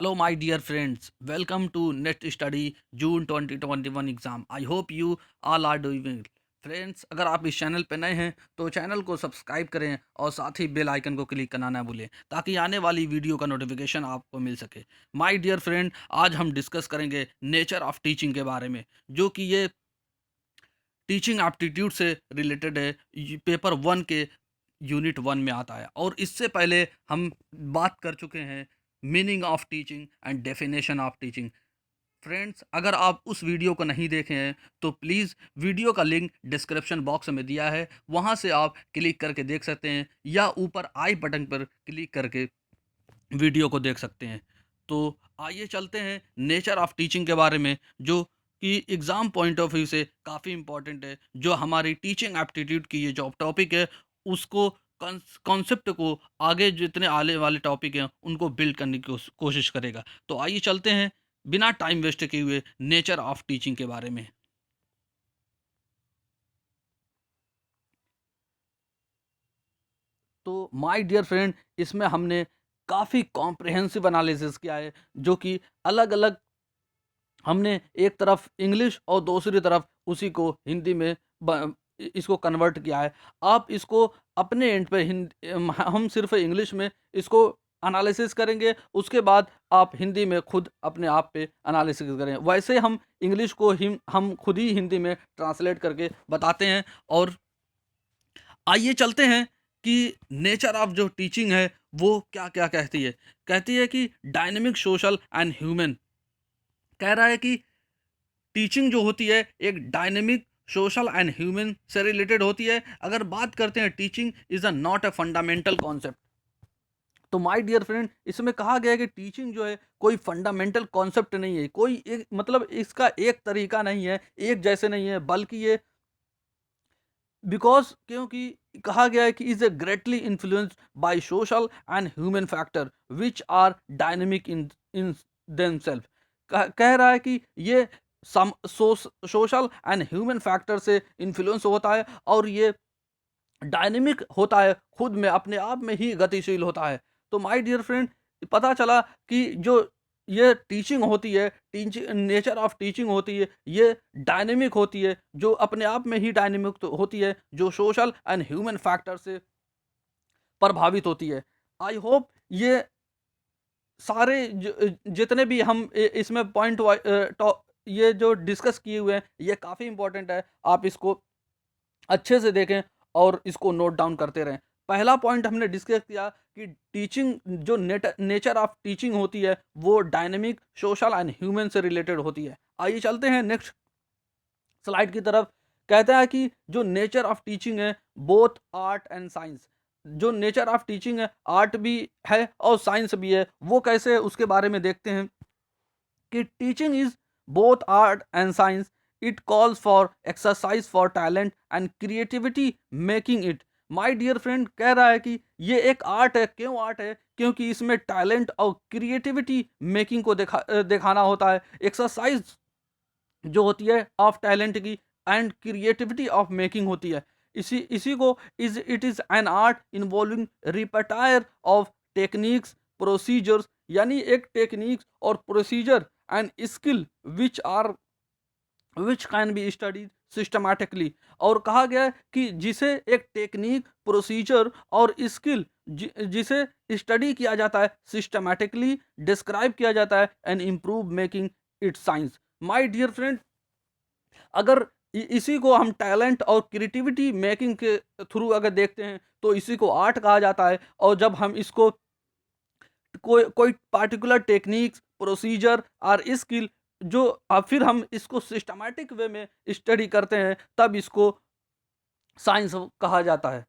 Hello, my dear friends. Welcome to Net Study June 2021 exam. I hope you all are doing well. Friends, अगर आप इस channel पर नए हैं तो चैनल को सब्सक्राइब करें और साथ ही बेल आइकन को क्लिक करना ना भूलें ताकि आने वाली वीडियो का नोटिफिकेशन आपको मिल सके. माय डियर फ्रेंड, आज हम डिस्कस करेंगे नेचर ऑफ टीचिंग के बारे में, जो कि ये टीचिंग एप्टीट्यूड से रिलेटेड है. पेपर 1 के यूनिट 1 में आता है. और इससे पहले हम बात कर चुके हैं meaning of teaching and definition of teaching. Friends, अगर आप उस वीडियो को नहीं देखे हैं तो प्लीज़ वीडियो का लिंक डिस्क्रिप्शन बॉक्स में दिया है, वहाँ से आप क्लिक करके देख सकते हैं या ऊपर आई बटन पर क्लिक करके वीडियो को देख सकते हैं. तो आइए चलते हैं नेचर ऑफ टीचिंग के बारे में, जो कि एग्ज़ाम पॉइंट ऑफ व्यू से काफ़ी इंपॉर्टेंट है. जो हमारी टीचिंग एप्टीट्यूड की ये जो टॉपिक है, उसको कॉन्सेप्ट को आगे जितने आने वाले टॉपिक हैं उनको बिल्ड करने की कोशिश करेगा. तो आइए चलते हैं बिना टाइम वेस्ट किए हुए नेचर ऑफ टीचिंग के बारे में. तो माय डियर फ्रेंड, इसमें हमने काफ़ी कॉम्प्रिहेंसिव एनालिसिस किया है, जो कि अलग अलग हमने एक तरफ इंग्लिश और दूसरी तरफ उसी को हिंदी में इसको कन्वर्ट किया है. आप इसको अपने एंड पे हम सिर्फ इंग्लिश में इसको एनालिसिस करेंगे, उसके बाद आप हिंदी में खुद अपने आप पे एनालिसिस करें. वैसे हम इंग्लिश को हम खुद ही हिंदी में ट्रांसलेट करके बताते हैं. और आइए चलते हैं कि नेचर ऑफ जो टीचिंग है वो क्या क्या कहती है. कहती है कि डायनेमिक, सोशल एंड ह्यूमन. कह रहा है कि टीचिंग जो होती है एक डायनेमिक, सोशल एंड ह्यूमन से रिलेटेड होती है. अगर बात करते हैं teaching is a not a fundamental concept, तो माय डियर फ्रेंड, इसमें कहा गया है कि टीचिंग जो है कोई फंडामेंटल कॉन्सेप्ट नहीं है, कोई एक मतलब इसका एक तरीका नहीं है, एक जैसे नहीं है, बल्कि ये बिकॉज क्योंकि कहा गया है कि is a greatly influenced by social and human factor which are dynamic in themselves. कह रहा है कि ये सोशल एंड ह्यूमन फैक्टर से इन्फ्लुएंस होता है और ये डायनेमिक होता है, खुद में अपने आप में ही गतिशील होता है. तो माय डियर फ्रेंड, पता चला कि जो ये टीचिंग होती है, टीचिंग नेचर ऑफ टीचिंग होती है, ये डायनेमिक होती है, जो अपने आप में ही डायनेमिक तो होती है, जो सोशल एंड ह्यूमन फैक्टर से प्रभावित होती है. आई होप ये सारे जितने भी हम इसमें पॉइंट ये जो डिस्कस किए हुए हैं ये काफ़ी इंपॉर्टेंट है. आप इसको अच्छे से देखें और इसको नोट डाउन करते रहें. पहला पॉइंट हमने डिस्कस किया कि टीचिंग जो नेचर ऑफ टीचिंग होती है वो डायनेमिक, सोशल एंड ह्यूमन से रिलेटेड होती है. आइए चलते हैं नेक्स्ट स्लाइड की तरफ. कहता है कि जो नेचर ऑफ टीचिंग है बोथ आर्ट एंड साइंस. जो नेचर ऑफ टीचिंग है, आर्ट भी है और साइंस भी है. वो कैसे है उसके बारे में देखते हैं कि teaching is both art and science. It calls for exercise for talent and creativity making it. My dear friend, कह रहा है कि ये एक आर्ट है. क्यों आर्ट है? क्योंकि इसमें टैलेंट और क्रिएटिविटी मेकिंग को दिखाना होता है. एक्सरसाइज जो होती है ऑफ टैलेंट की एंड क्रिएटिविटी ऑफ मेकिंग होती है. इसी इसी को is it is an art involving repertoire of techniques, procedures. यानी एक टेक्निक्स और procedure and skill which can be studied systematically. और कहा गया है कि जिसे एक टेक्निक, प्रोसीजर और स्किल जिसे स्टडी किया जाता है, सिस्टमैटिकली डिस्क्राइब किया जाता है and improve making it science. My dear friend, अगर इसी को हम टैलेंट और क्रिएटिविटी मेकिंग के थ्रू अगर देखते हैं तो इसी को आर्ट कहा जाता है. और जब हम इसको कोई कोई पार्टिकुलर टेक्निक्स, प्रोसीजर और स्किल जो फिर हम इसको सिस्टमैटिक वे में स्टडी करते हैं, तब इसको साइंस कहा जाता है.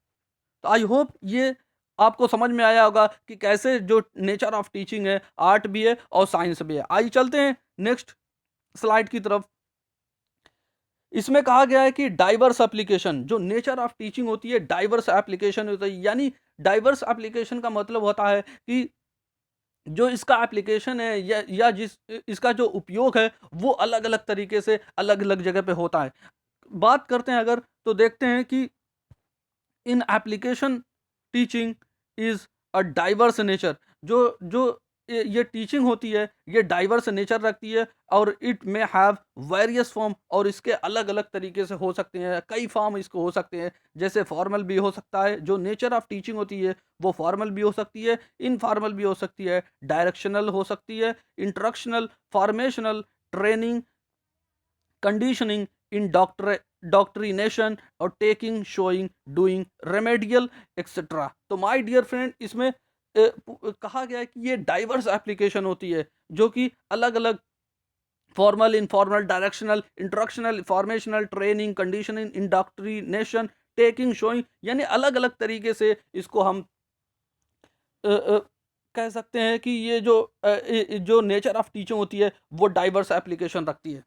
तो आई होप ये आपको समझ में आया होगा कि कैसे जो नेचर ऑफ टीचिंग है आर्ट भी है और साइंस भी है. आइए चलते हैं नेक्स्ट स्लाइड की तरफ. इसमें कहा गया है कि डाइवर्स एप्लीकेशन, जो नेचर ऑफ टीचिंग होती है डाइवर्स एप्लीकेशन होता है. यानी डाइवर्स एप्लीकेशन का मतलब होता है कि जो इसका एप्लीकेशन है या जिस इसका जो उपयोग है वो अलग अलग तरीके से अलग अलग जगह पे होता है. बात करते हैं अगर, तो देखते हैं कि in application teaching is a diverse nature. जो जो ये टीचिंग होती है ये डाइवर्स नेचर रखती है और it may have various form, और इसके अलग अलग तरीके से हो सकते हैं, कई फॉर्म इसको हो सकते हैं। जैसे फॉर्मल भी हो सकता है, जो नेचर ऑफ टीचिंग होती है वो फॉर्मल भी हो सकती है, इनफॉर्मल भी हो सकती है, डायरेक्शनल हो सकती है, इंस्ट्रक्शनल, फॉर्मेशनल, ट्रेनिंग, कंडीशनिंग, इन डॉक्ट्रिनेशन और taking, showing, doing, remedial, etcetera. तो माय डियर फ्रेंड, इसमें कहा गया है कि ये डाइवर्स एप्लीकेशन होती है जो कि अलग अलग formal, informal, directional, instructional, formational, training, conditioning, indoctrination, taking, showing, यानी अलग अलग तरीके से इसको हम अ, अ, कह सकते हैं कि ये जो नेचर ऑफ टीचिंग होती है वो डाइवर्स एप्लीकेशन रखती है।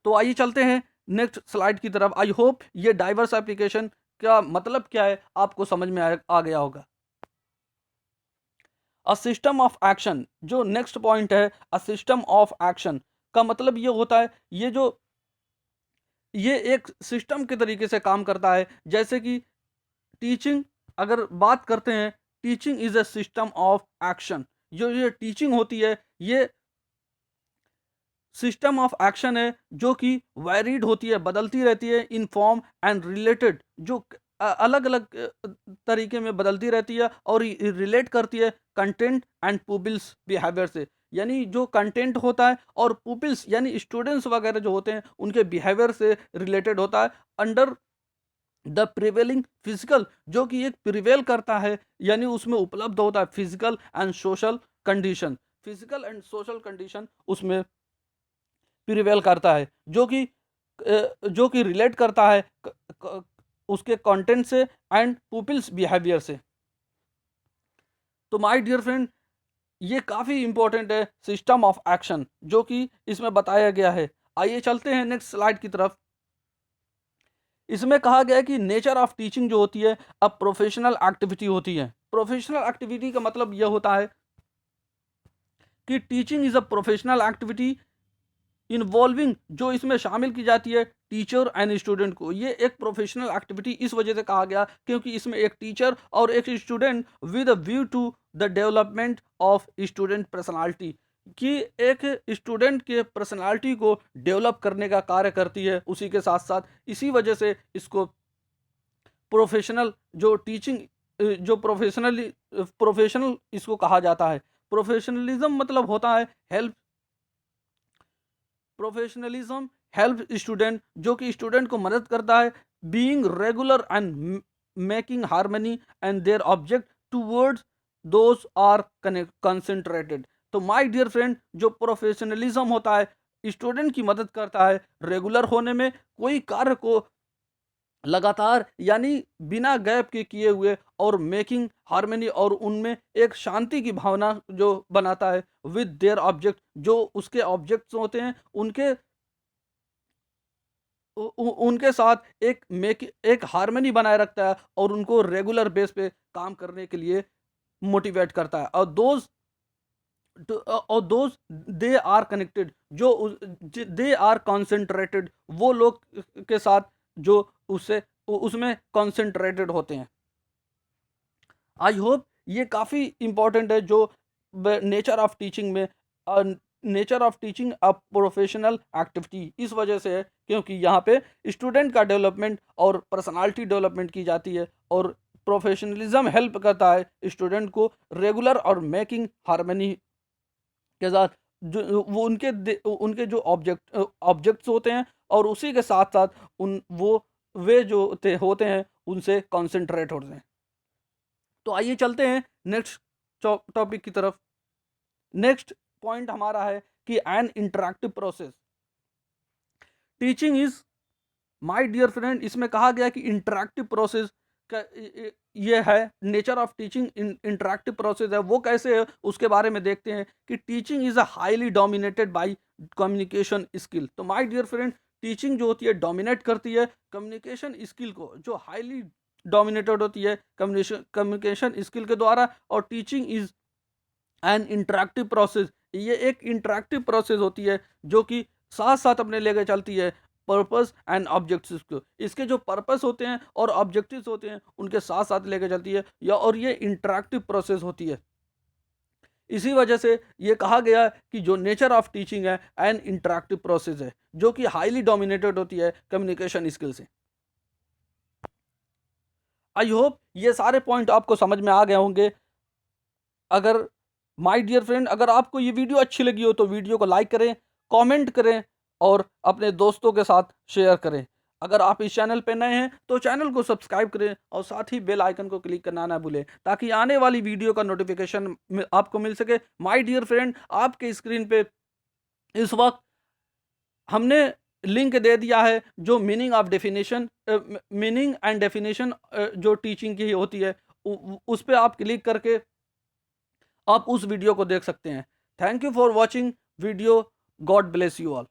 तो आइए चलते हैं नेक्स्ट स्लाइड की तरफ। आई होप ये डाइवर्स एप्लीकेशन का मतलब क्या है आपको समझ में आ गया होगा। अ सिस्टम ऑफ एक्शन, जो नेक्स्ट पॉइंट है, अ सिस्टम ऑफ एक्शन का मतलब ये होता है ये एक सिस्टम के तरीके से काम करता है। जैसे कि टीचिंग, अगर बात करते हैं, teaching is a system of action. जो ये टीचिंग होती है ये सिस्टम ऑफ एक्शन है जो कि वैरिड होती है, बदलती रहती है, इन फॉर्म एंड रिलेटेड, जो अलग अलग तरीके में बदलती रहती है और रिलेट करती है कंटेंट एंड पुपिल्स बिहेवियर से। यानी जो कंटेंट होता है और पुपिल्स यानी स्टूडेंट्स वगैरह जो होते हैं उनके बिहेवियर से रिलेटेड होता है, अंडर द प्रिवेलिंग फिजिकल, जो कि एक प्रिवेल करता है, यानी उसमें उपलब्ध होता है physical and social condition. Physical and social condition उसमें प्रिवेल करता है जो कि रिलेट करता है उसके कंटेंट से एंड पुपिल्स बिहेवियर से। तो माय डियर फ्रेंड, ये काफ़ी इंपॉर्टेंट है सिस्टम ऑफ एक्शन जो कि इसमें बताया गया है। आइए चलते हैं नेक्स्ट स्लाइड की तरफ। इसमें कहा गया है कि नेचर ऑफ टीचिंग जो होती है अब प्रोफेशनल एक्टिविटी होती है। प्रोफेशनल एक्टिविटी का मतलब यह होता है कि teaching is a professional activity involving, जो इसमें शामिल की जाती है टीचर एंड स्टूडेंट को। ये एक प्रोफेशनल एक्टिविटी इस वजह से कहा गया क्योंकि इसमें एक टीचर और एक student with a view to the development of student personality, कि एक स्टूडेंट के पर्सनालिटी को डेवलप करने का कार्य करती है। उसी के साथ साथ इसी वजह से इसको प्रोफेशनल जो टीचिंग जो प्रोफेशनल इसको कहा जाता है। प्रोफेशनलिज्म मतलब होता है हेल्प, प्रोफेशनलिज्म हेल्प स्टूडेंट, जो कि स्टूडेंट को मदद करता है being regular and making harmony and their object towards those are concentrated. तो माय डियर फ्रेंड, जो प्रोफेशनलिज्म होता है स्टूडेंट की मदद करता है रेगुलर होने में, कोई कार्य को लगातार यानी बिना गैप के किए हुए, और मेकिंग हार्मनी और उनमें एक शांति की भावना जो बनाता है विद देयर ऑब्जेक्ट, जो उसके ऑब्जेक्ट्स होते हैं उनके उनके साथ एक हार्मनी बनाए रखता है और उनको रेगुलर बेस पे काम करने के लिए मोटिवेट करता है। और दोज दे आर कनेक्टेड, जो दे आर कॉन्सेंट्रेटेड, वो लोग के साथ जो उससे उसमें कॉन्सेंट्रेटेड होते हैं। आई होप ये काफ़ी इंपॉर्टेंट है जो नेचर ऑफ टीचिंग में, nature of teaching a professional activity इस वजह से है क्योंकि यहाँ पे स्टूडेंट का डेवलपमेंट और पर्सनालिटी डेवलपमेंट की जाती है, और प्रोफेशनलिज्म हेल्प करता है स्टूडेंट को रेगुलर और मेकिंग हार्मनी के साथ जो वो उनके जो ऑब्जेक्ट्स होते हैं और उसी के साथ साथ उन वे जो होते हैं उनसे कॉन्सेंट्रेट होते हैं। तो आइए चलते हैं नेक्स्ट टॉपिक की तरफ। नेक्स्ट पॉइंट हमारा है कि an interactive process teaching is, my dear friend, इसमें कहा गया कि इंटरैक्टिव प्रोसेस का ये है nature of teaching. Interactive process है वो कैसे है उसके बारे में देखते हैं कि teaching is a highly dominated by communication skill. तो माय डियर फ्रेंड, टीचिंग जो होती है डोमिनेट करती है कम्युनिकेशन स्किल को, जो हाईली डोमिनेटेड होती है कम्युनिकेशन स्किल के द्वारा। और teaching is an interactive process, ये एक इंटरैक्टिव प्रोसेस होती है जो कि साथ साथ अपने लेके चलती है पर्पस एंड ऑब्जेक्टिव्स को। इसके जो पर्पस होते हैं और ऑब्जेक्टिव्स होते हैं उनके साथ साथ लेके चलती है, या और ये इंटरैक्टिव प्रोसेस होती है। इसी वजह से ये कहा गया है कि जो नेचर ऑफ टीचिंग है एन इंटरैक्टिव प्रोसेस है, जो कि हाईली डोमिनेटेड होती है कम्युनिकेशन स्किल से। आई होप ये सारे पॉइंट आपको समझ में आ गए होंगे। अगर माय डियर फ्रेंड, अगर आपको ये वीडियो अच्छी लगी हो तो वीडियो को लाइक करें, कमेंट करें और अपने दोस्तों के साथ शेयर करें। अगर आप इस चैनल पे नए हैं तो चैनल को सब्सक्राइब करें और साथ ही बेल आइकन को क्लिक करना ना भूलें, ताकि आने वाली वीडियो का नोटिफिकेशन आपको मिल सके। माय डियर फ्रेंड, आपके स्क्रीन पे इस वक्त हमने लिंक दे दिया है, जो मीनिंग एंड डेफिनेशन जो टीचिंग की होती है, उस पे आप क्लिक करके आप उस वीडियो को देख सकते हैं। Thank you for watching video. God bless you all.